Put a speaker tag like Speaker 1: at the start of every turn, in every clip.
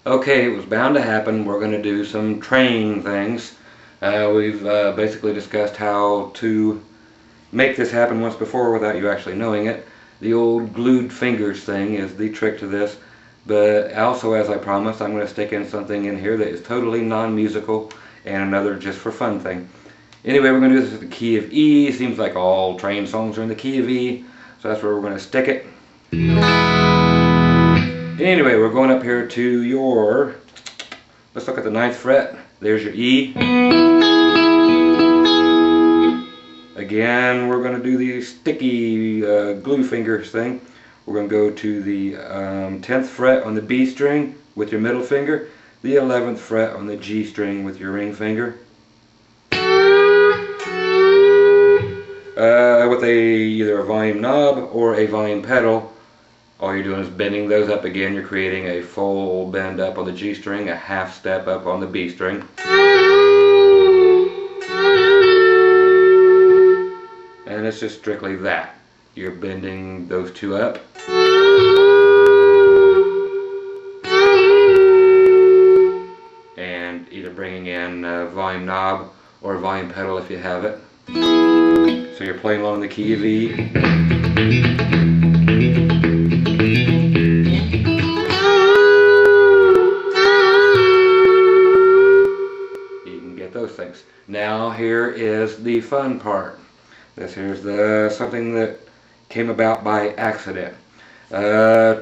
Speaker 1: Okay, it was bound to happen. We're going to do some training things. We've basically discussed how to make this happen once before without you actually knowing it. The old glued fingers thing is the trick to this. But also, as I promised, I'm going to stick in something in here that is totally non-musical and another just for fun thing. Anyway, we're going to do this with the key of E. Seems like all train songs are in the key of E. So that's where we're going to stick it. Anyway, we're going up here to your, let's look at the 9th fret. There's your E. Again, we're going to do the sticky glue fingers thing. We're going to go to the 10th fret on the B string with your middle finger, the 11th fret on the G string with your ring finger. With either a volume knob or a volume pedal, all you're doing is bending those up again. You're creating a full bend up on the G string, a half step up on the B string. And it's just strictly that. You're bending those two up. And either bringing in a volume knob or a volume pedal if you have it. So you're playing along the key of E. You can get those things. Now here is the fun part. This here's something that came about by accident.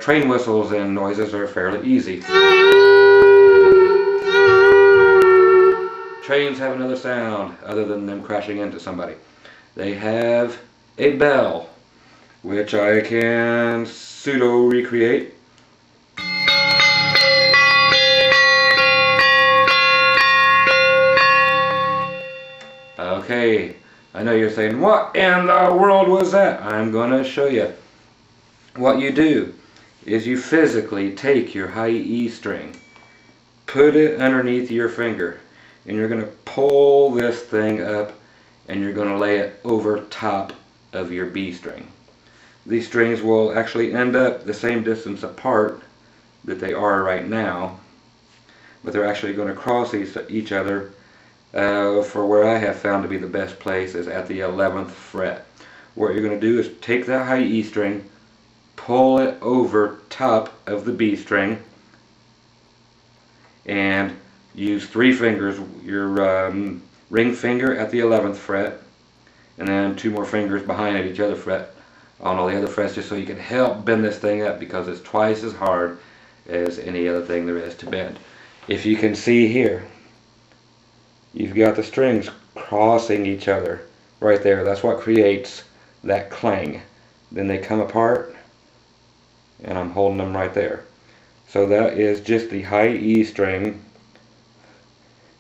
Speaker 1: Train whistles and noises are fairly easy. Trains have another sound other than them crashing into somebody. They have a bell, which I can pseudo recreate. Okay, I know you're saying, what in the world was that? I'm going to show you. What you do is you physically take your high E string, put it underneath your finger, and you're going to pull this thing up and you're going to lay it over top of your B string. These strings will actually end up the same distance apart that they are right now, but they're actually going to cross each other for where I have found to be the best place is at the 11th fret. What you're going to do is take that high E string, pull it over top of the B string, and use 3 fingers, your ring finger at the 11th fret, and then 2 more fingers behind at each other fret on all the other frets, just so you can help bend this thing up, because it's twice as hard as any other thing there is to bend. If you can see here, you've got the strings crossing each other right there. That's what creates that clang. Then they come apart, and I'm holding them right there. So that is just the high E string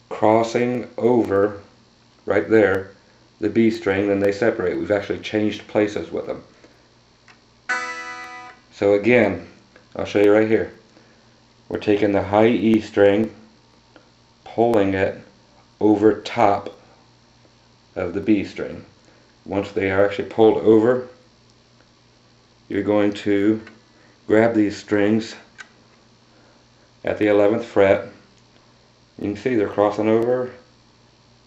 Speaker 1: crossing over right there the B string, then they separate. We've actually changed places with them. So again, I'll show you right here. We're taking the high E string, pulling it over top of the B string. Once they are actually pulled over, you're going to grab these strings at the 11th fret. You can see they're crossing over.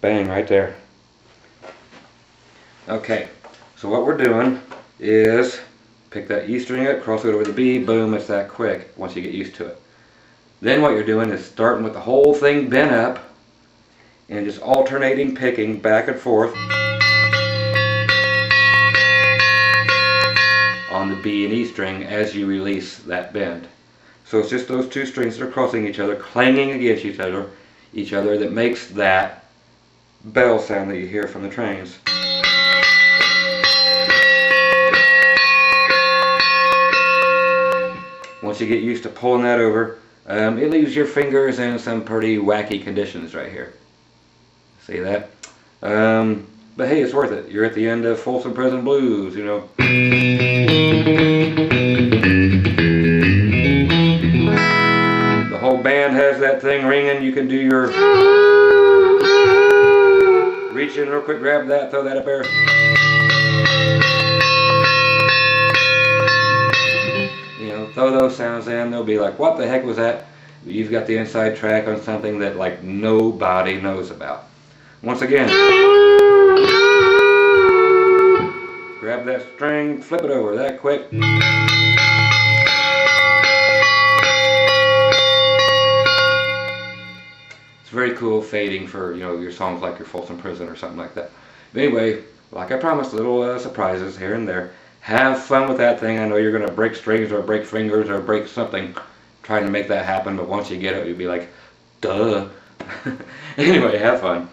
Speaker 1: Bang, right there. Okay, so what we're doing is pick that E string up, cross it over the B, boom, it's that quick once you get used to it. Then what you're doing is starting with the whole thing bent up and just alternating picking back and forth on the B and E string as you release that bend. So it's just those 2 strings that are crossing each other, clanging against each other that makes that bell sound that you hear from the trains. Once you get used to pulling that over, it leaves your fingers in some pretty wacky conditions right here. See that? But hey, it's worth it. You're at the end of Folsom Prison Blues, you know. The whole band has that thing ringing. You can do your reach in real quick, grab that, throw that up there. Throw those sounds in, they'll be like, what the heck was that? you've got the inside track on something that like nobody knows about. Once again, grab that string, flip it over that quick. It's very cool fading for, you know, your songs like your Folsom Prison or something like that. But anyway, like I promised, little surprises here and there. Have fun with that thing. I know you're going to break strings or break fingers or break something trying to make that happen, but once you get it, you'll be like, duh. Anyway, have fun.